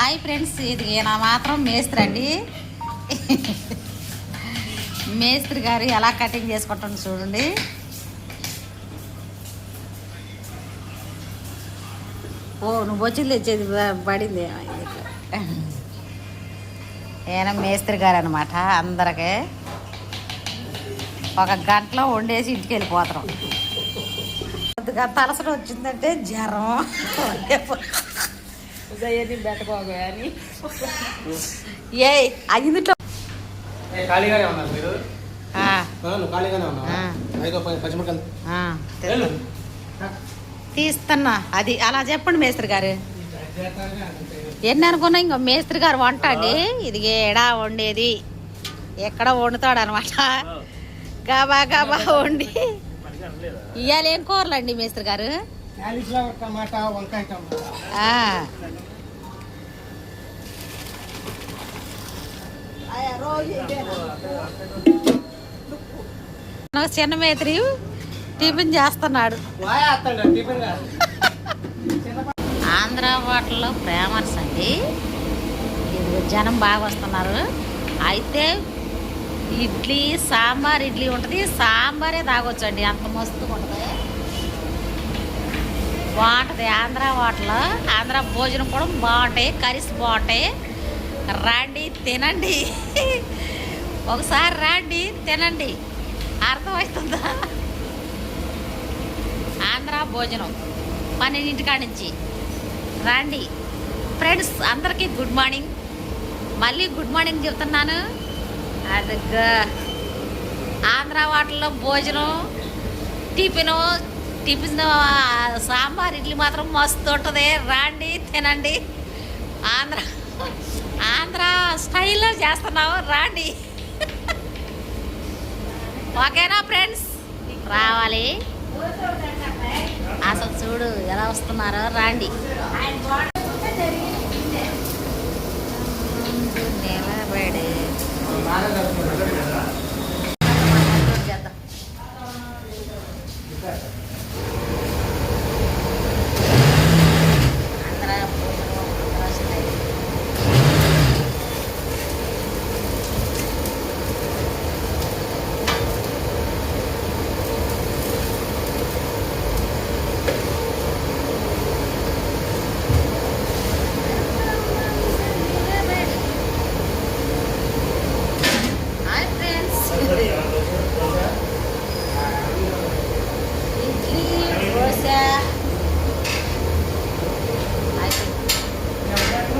Hi friends, ఇది నా మాత్రం మేస్త్రి అండి. మేస్త్రి గారు ఎలా కటింగ్ చేసుకుంటాను చూడండి. ఓ నువ్వు వచ్చి తెచ్చేది పడింది. ఈయన మేస్త్రి గారు అనమాట. అందరికీ ఒక గంటలో వండేసి ఇంటికి వెళ్ళిపోతాం. కొద్దిగా తలసట వచ్చిందంటే జ్వరం పెట్టుకోని ఏ ఇందులో తీస్తున్నా. అది అలా చెప్పండి మేస్త్రి గారు. ఎన్ని అనుకున్నా ఇంకో మేస్త్రి గారు వంట అండి. ఇది ఏడా వండేది, ఎక్కడ వండుతాడు అనమాట. గబా గబా వండి ఇవాళ ఏం కూరలు అండి మేస్త్రి గారు? చిన్న మేస్త్రి టిఫిన్ చేస్తున్నాడు. ఆంధ్ర హోటల్లో ఫేమస్ అండి. ఇది జనం బాగా వస్తున్నారు. అయితే ఇడ్లీ సాంబార్ ఇడ్లీ ఉంటుంది. సాంబారే తాగొచ్చు అండి, అంత మస్తుగా ఉంటుంది. బాగుంటుంది ఆంధ్ర హోటల్. ఆంధ్ర భోజనం కూడా బాగుంటాయి, కర్రీస్ బాగుంటాయి. రండి తినండి, ఒకసారి రండి తినండి, అర్థమవుతుందా? ఆంధ్ర భోజనం 12 కాడ నుంచి రండి ఫ్రెండ్స్. అందరికీ గుడ్ మార్నింగ్. మళ్ళీ గుడ్ మార్నింగ్ చెప్తున్నాను. అది ఆంధ్ర హోటల్లో భోజనం టిఫిన్ సాంబార్ ఇడ్లీ మాత్రం మస్తు ఉంటుంది. రండి తినండి. ఆంధ్ర స్టైల్లో చేస్తున్నాము, రండి. ఓకేనా ఫ్రెండ్స్? రావాలి. అసలు చూడు ఎలా వస్తున్నారో, రండి.